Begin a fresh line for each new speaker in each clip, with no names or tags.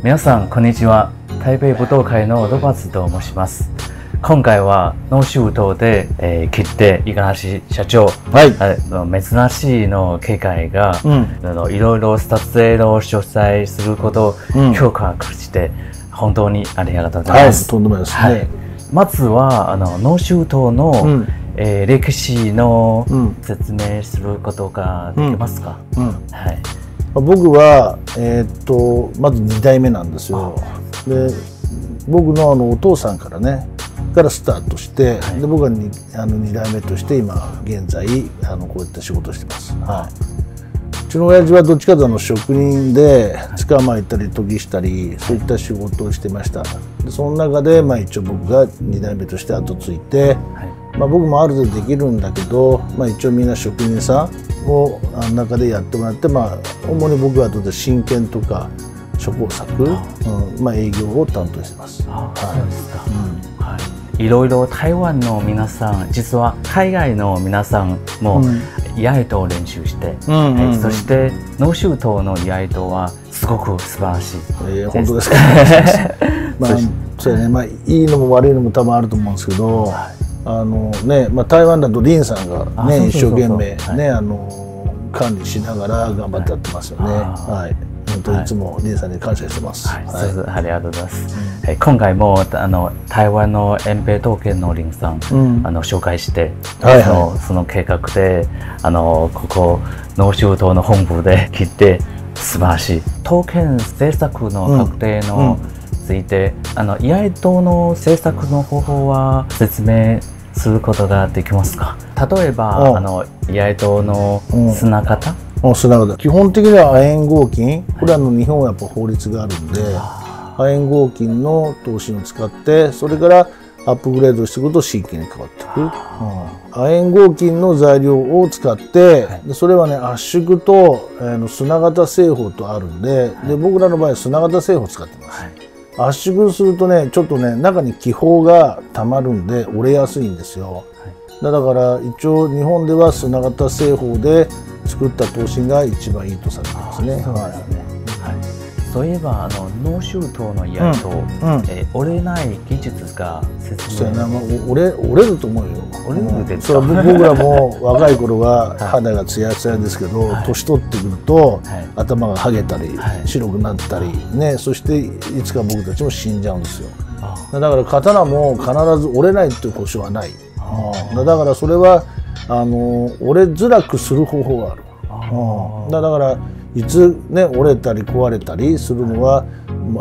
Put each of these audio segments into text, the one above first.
皆さんこんにちは。台北武道会のロバーツと申します。今回はノーシュートで、切って五十嵐社長、珍しいの機会が、いろいろ撮影の詳細することを評価して、本当にありがとうございます。
とんでもないですね。
まずはノーシュートの、歴史の説明することができますか？
僕は、まず2代目なんですよ。で僕のお父さんからスタートして、で僕は2代目として今現在こういった仕事をしてます。うちの親父はどっちかというと職人で捕まえたり研ぎしたりそういった仕事をしてました。でその中で、一応僕が2代目として後継いで、僕もある程度できるんだけど、一応みんな職人さんを中でやってもらって、主に僕は真剣とか試行錯、営業を担当してます。
いろいろ台湾の皆さん、実は海外の皆さんも居合刀を練習して、そしてノーシュートの居合刀はすごく素晴らしい。
本当ですか。そうやね、いいのも悪いのも多分あると思うんですけど、台湾だと林さんが一生懸命管理しながら頑張ってやってますよね。本当にいつも林さんに感謝してます。
ありがとうございます。今回も台湾の延平刀剣の林さん紹介して、その計画でここノーシュートの本部で切って素晴らしい刀剣製作の確定のついて居合刀の製作の方法は説明することができますか？例えば居合刀の砂型、
基本的には亜鉛合金、これは日本はやっぱ法律があるんで、亜鉛合金の刀身を使って、それからアップグレードしていくと真剣に変わっていく。亜鉛合金の材料を使って、それは圧縮と砂型製法とあるんで、僕らの場合は砂型製法を使ってます。圧縮するとちょっと中に気泡がたまるんで折れやすいんですよ。だから一応日本では砂型製法で作った刀身が一番いいとされてますね。
そういえばノーシュートの居合刀、折れない技術が説明。
折れると思うよ。
折れるで
すか？僕らも若い頃は肌がツヤツヤですけど、年取ってくると頭がはげたり白くなったりね、そしていつか僕たちも死んじゃうんですよ。だから刀も必ず折れないっていう保証はない。だからそれは折れづらくする方法がある。だからいつ折れたり壊れたりするのは、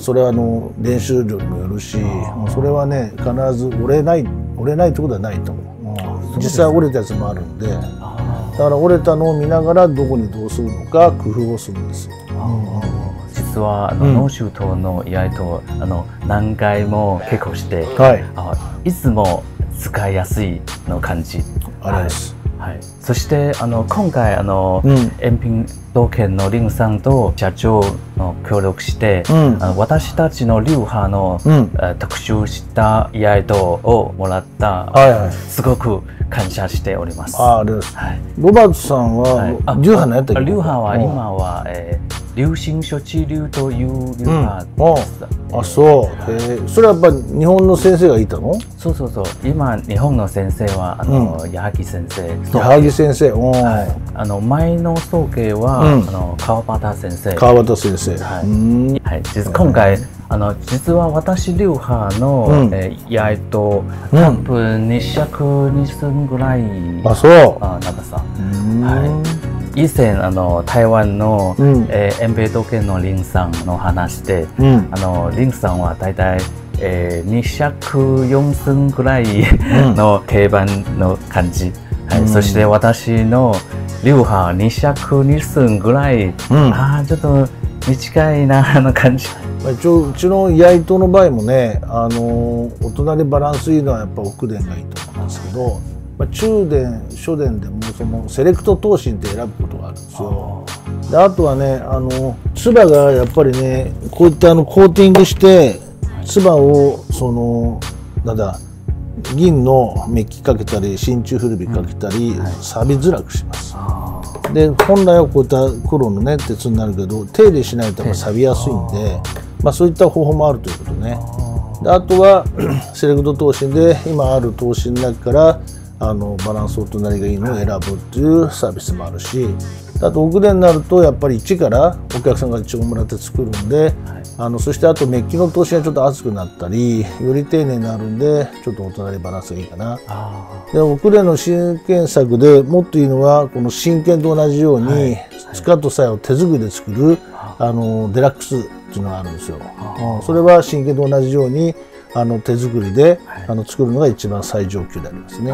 それは練習量にもよるし、それは必ず折れないってことはないと思う。実際折れたやつもあるんで、だから折れたのを見ながらどこにどうするのか工夫をするんですよ。
実はノーシュートの居合刀何回も稽古して、いつも使いやすいの感じ。そして今回延平刀剣の林さんと社長の協力して、私たちの流派の特集した居合刀をもらった、すごく感謝しております。
ロバートさんは流派のやったっけ？
流派は今は流心処置流という流派です。
そう。それはやっぱり日本の先生がいたの？
そう。今日本の先生は矢作先生。
矢作先生。
前の宗家は川端先生。
川端先生。
今回実は私流派の居合刀多分2尺2寸ぐらい長さ。以前台湾の延平刀剣の林さんの話で、林さんはだいたい2尺4寸ぐらいの定番の感じ。そして私の流派2尺2寸ぐらい、ちょっと短いな感じ。
一応うちの居合刀の場合も大人でバランスいいのはやっぱ奥伝がいいと思うんですけど、中伝初伝でもそのセレクト刀身って選ぶことがあるんですよ。であとはつばがやっぱりこういったコーティングしてつばを銀のメッキかけたり真鍮古火かけたり錆びづらくします。で本来はこういった黒の鉄になるけど手入れしないと錆びやすいんで、そういった方法もあるということね。であとはセレクト投資で今ある投資の中からバランスお隣がいいのを選ぶっていうサービスもあるし、あと遅れになるとやっぱり一からお客さんが一応もらって作るんで、そしてあとメッキの投資がちょっと厚くなったりより丁寧になるんでちょっとお隣バランスがいいかな。で遅れの真剣作でもっといいのはこの真剣と同じようにスカットさえを手作りで作るデラックスっていうのがあるんですよ。それは真剣と同じように手作りで作るのが一番最上級でありますね。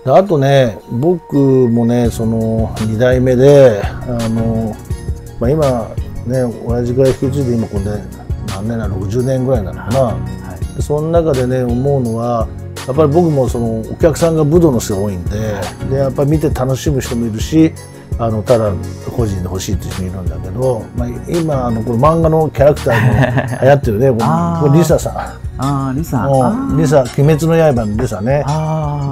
あとね僕もねその2代目で今ね親父から引き継いで今これで何年なの60年ぐらいなのかな。その中でね思うのはやっぱり僕もそのお客さんが武道の人が多いんでやっぱり見て楽しむ人もいるしただ個人で欲しいっていう人もいるんだけど、今この漫画のキャラクターも流行ってるねこれリサさん。リサ鬼滅の刃のリサね。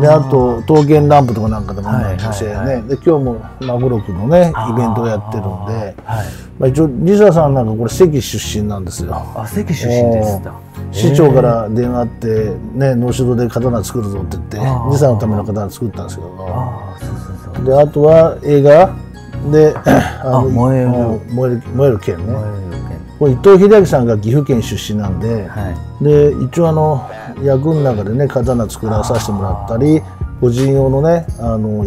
であと刀剣乱舞とかなんかでも女性ね。で今日もマグロクのねイベントをやってるんで、一応リサさんなんかこれ関出身なんですよ。
関出身ですか。
市長から電話あってね能代で刀作るぞって言ってリサのための刀作ったんですけど、であとは映画で燃える剣ね。これ伊藤英明さんが岐阜県出身なんで、で一応役の中でね刀作らさせてもらったり個人用のね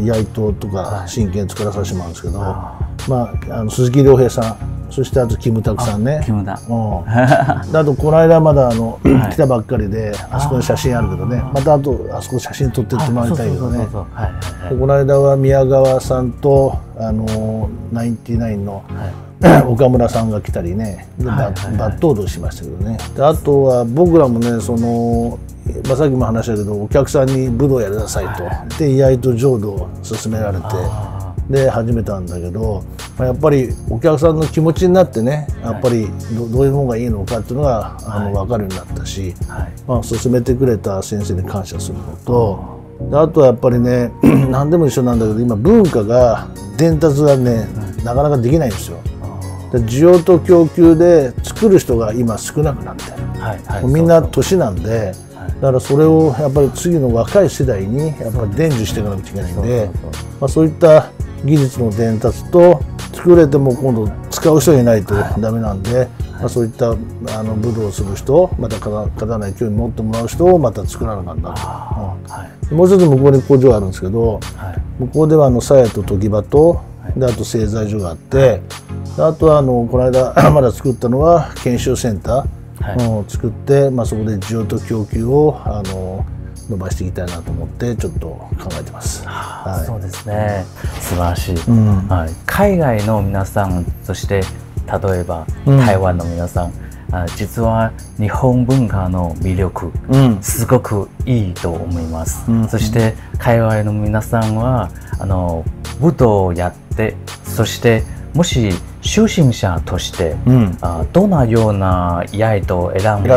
居合刀とか真剣作らさせてもらうんですけど、鈴木亮平さんそしてあとキムタクさんね。あとこの間まだ来たばっかりであそこに写真あるけどねまたあとあそこ写真撮ってってもらいたいけどね。この間は宮川さんとナインティナインの岡村さんが来たりね抜刀道しましたけどね。であとは僕らもねその、さっきも話したけどお客さんに武道やりなさいとで居合と浄土を勧められてで始めたんだけど、やっぱりお客さんの気持ちになってねやっぱりどういう方がいいのかっていうのが分かるようになったし、勧めてくれた先生に感謝するのと。あとはやっぱりね何でも一緒なんだけど今文化が伝達がねなかなかできないんですよ。需要と供給で作る人が今少なくなってる、みんな年なんでだからそれをやっぱり次の若い世代にやっぱり伝授していかなきゃいけないんでそういった技術の伝達と作れても今度使う人がいないとダメなんで、そういった武道をする人また刀に興味持ってもらう人をまた作らなかったと。もう一つ向こうに工場があるんですけど、向こうでは鞘と常盤とであと製材所があって、あとはこの間まだ作ったのは研修センターを作って、そこで需要と供給を伸ばしていきたいなと思ってちょっと考えてます。
そうですね、素晴らしい。海外の皆さんそして例えば台湾の皆さん、実は日本文化の魅力、すごくいいと思います。そして海外の皆さんは武道をやってそしてもし初心者として、どんなような居合刀を選ぶ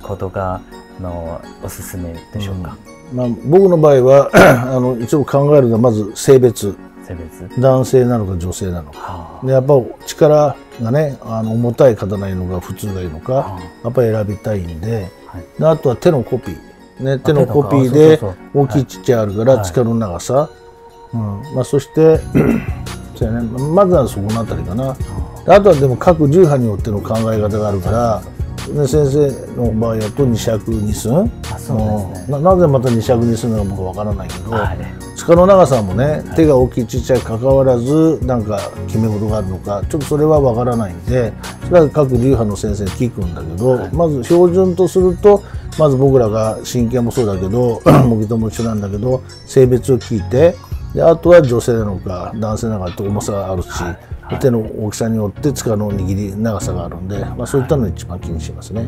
ことがおすすめでしょうか。
僕の場合は一応考えるのはまず性別男性なのか女性なのかでやっぱ力がね重たい刀いいのか普通がいいのかやっぱり選びたいんで、あとは手のコピー、ね、手のコピーで大きいちっちゃいあるから力の長さ、そしてまずはそこのあたりかな。あとはでも各流派によっての考え方があるから先生の場合だと2尺2寸なぜまた2尺2寸なのか僕は分からないけど、柄の長さもね手が大きいちっちゃいかかわらずなんか決め事があるのかちょっとそれは分からないんでそれは各流派の先生に聞くんだけど、まず標準とするとまず僕らが真剣もそうだけど模擬刀も一緒なんだけど性別を聞いてであとは女性なのか男性なのかって重さがあるし、手の大きさによって柄の握り長さがあるんで、そういったのを一番気にしますね。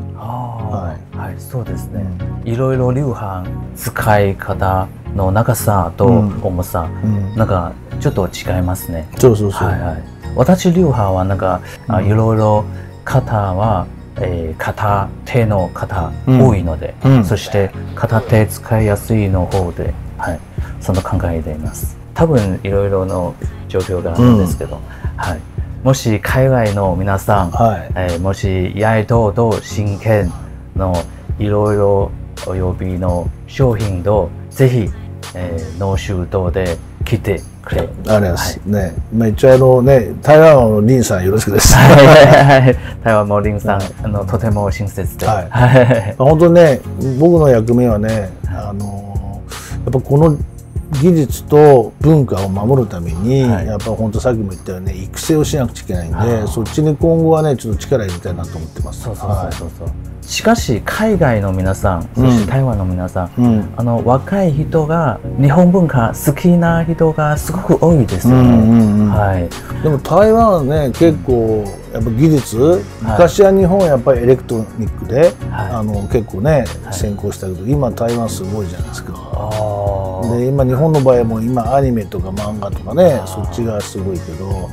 そうですね。いろいろ流派使い方の長さと重さ、なんかちょっと違いますね。私流派はなんかいろいろ型は片手の型多いので、そして片手使いやすいの方で、その考えでいます。多分いろいろの状況があるんですけど、もし海外の皆さん、もし八重堂と真剣のいろいろお呼びの商品とぜひ、農州堂で来てくれ。
ありがとうございます。ね、一応台湾の林さんよろしくです。
台湾の林さん、とても親切で。
本当にね、僕の役目はね、やっぱこの技術と文化を守るために、やっぱ本当さっきも言ったように育成をしなくちゃいけないんで、そっちに今後はねちょっと力入れたいなと思ってます。
しかし海外の皆さん、そして台湾の皆さん、若い人が日本文化好きな人がすごく多いですよね。
でも台湾はね結構やっぱ技術、昔は日本はやっぱりエレクトロニックで、結構ね先行したけど、今台湾すごいじゃないですか。で今日本の場合も今アニメとか漫画とかねそっちがすごいけど、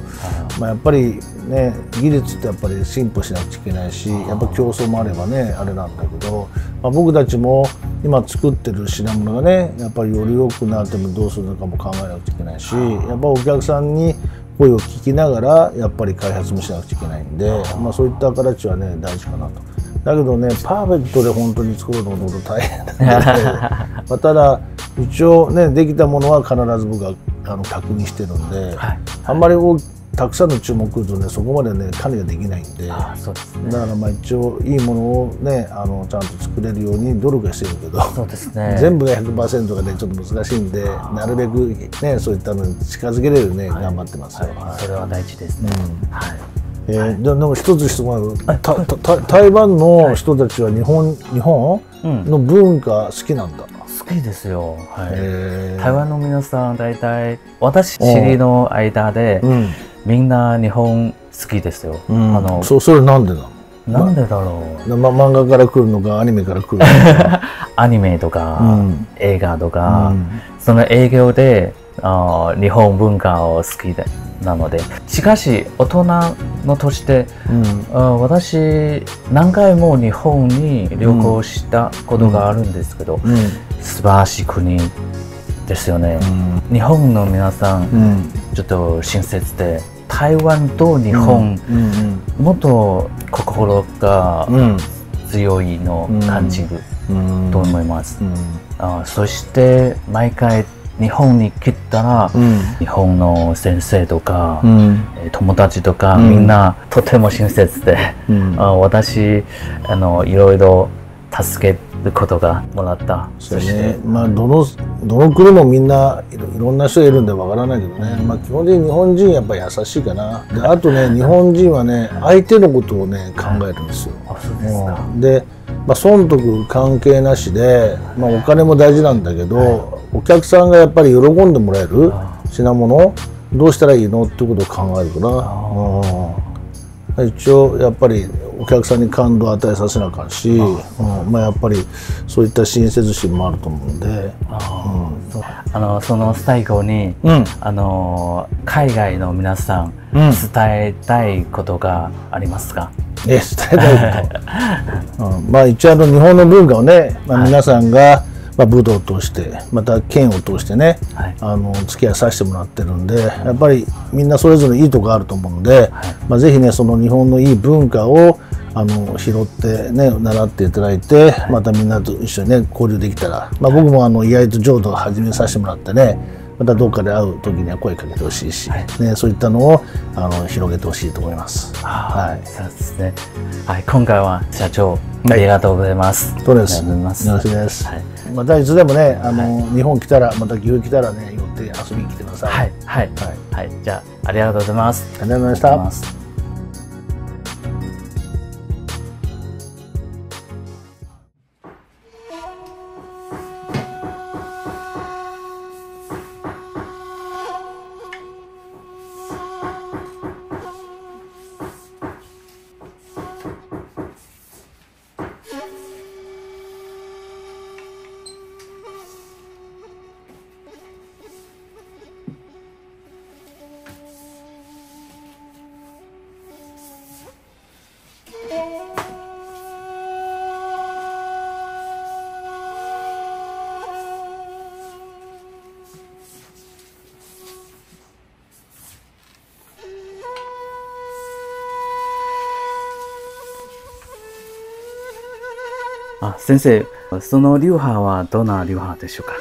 やっぱりね技術ってやっぱり進歩しなくちゃいけないし、やっぱ競争もあればねあれなんだけど、僕たちも今作ってる品物がねやっぱりより良くなってもどうするのかも考えなくちゃいけないし、やっぱお客さんに声を聞きながらやっぱり開発もしなくちゃいけないんで、そういった形はね大事かなと。だけどねパーフェクトで本当に作るのほど大変なんでただ一応ねできたものは必ず僕は確認してるんで、あんまりたくさんの注目するとねそこまでね管理ができないんで、だから一応いいものをねちゃんと作れるように努力はしてるけど、全部が 100% がねちょっと難しいんで、なるべくねそういったのに近づけれるね頑張ってますよ。
それは大事ですね。
でも一つ質問ある。台湾の人たちは日本の文化好きなんだ。
好きですよ。台湾の皆さん大体私知りの間でみんな日本好きですよ。
それなんでなの？
なんでだろう。
漫画から来るのかアニメから来るのか。
アニメとか映画とかその影響で日本文化を好きなので、しかし大人のとして、私何回も日本に旅行したことがあるんですけど、素晴らしい国ですよね。日本の皆さん、ちょっと親切で、台湾と日本、もっと心が強いのを感じると思います。そして毎回日本に来たら、日本の先生とか、友達とか、みんなとても親切で、私いろいろ助けることがもらった。
そうね。どの国もみんないろんな人がいるんでわからないけどね。基本的に日本人やっぱり優しいかな。であとね日本人はね相手のことをね考えるんですよ。で損得関係なしで、お金も大事なんだけど、お客さんがやっぱり喜んでもらえる品物どうしたらいいのってことを考えるかな。一応やっぱりお客さんに感動を与えさせなあかんし、やっぱりそういった親切心もあると思うんで、
その最後に、海外の皆さん、伝えたいことがありますか？
伝えたいこと、一応日本の文化をね、皆さんが武道を通してまた剣を通してね、付き合いさせてもらってるんで、やっぱりみんなそれぞれいいとこあると思うんで、ぜひねその日本のいい文化を拾ってね習っていただいて、またみんなと一緒にね交流できたら、僕も意外と浄土を始めさせてもらってね、またどっかで会う時には声かけてほしいし、そういったのを広げてほしいと思います。
そうですね。今回は社長ありがとうございます。
そうです。よろしくです。またいつでもね日本来たら、また岐阜来たらね寄って遊びに来てください。
じゃあありがとうございます。
ありがとうございました。
あ、先生、その流派はどんな流派でしょうか？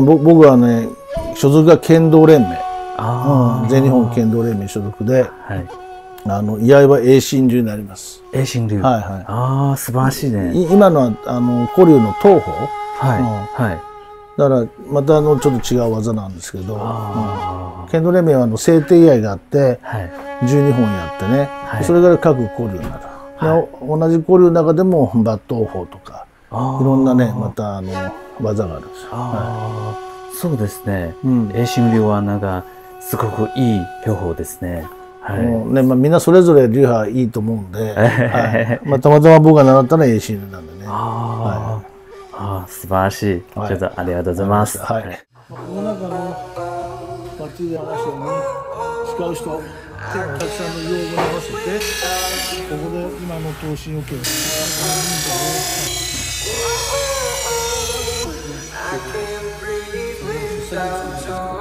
僕はね、所属が剣道連盟。全日本剣道連盟所属で、はい、居合は栄真流になります。
栄真流。はいはい。ああ、素晴らしいね。
今のは古流の東方。
はい。はい。
だからまたちょっと違う技なんですけど、剣道連盟は制定居合があって、はい、12本やってね、はい、それから各古流になる。はい、同じ古流の中でも抜刀法とかいろんなねまた技があるんですよ。
はい、そうですね。栄真流はなんかすごくいい両方ですね。
はい、ね、まあ、みんなそれぞれ流派いいと思うんで、はい、まあ、たまたま僕が習ったのは栄真流なんでね。
はい、素晴らしい。ちょっとありがとうございます。はい。
この中のバッチリ合わせに使う人、たくさんの用語に合わせて、ここで今の頭身を受ける。I can't breathe without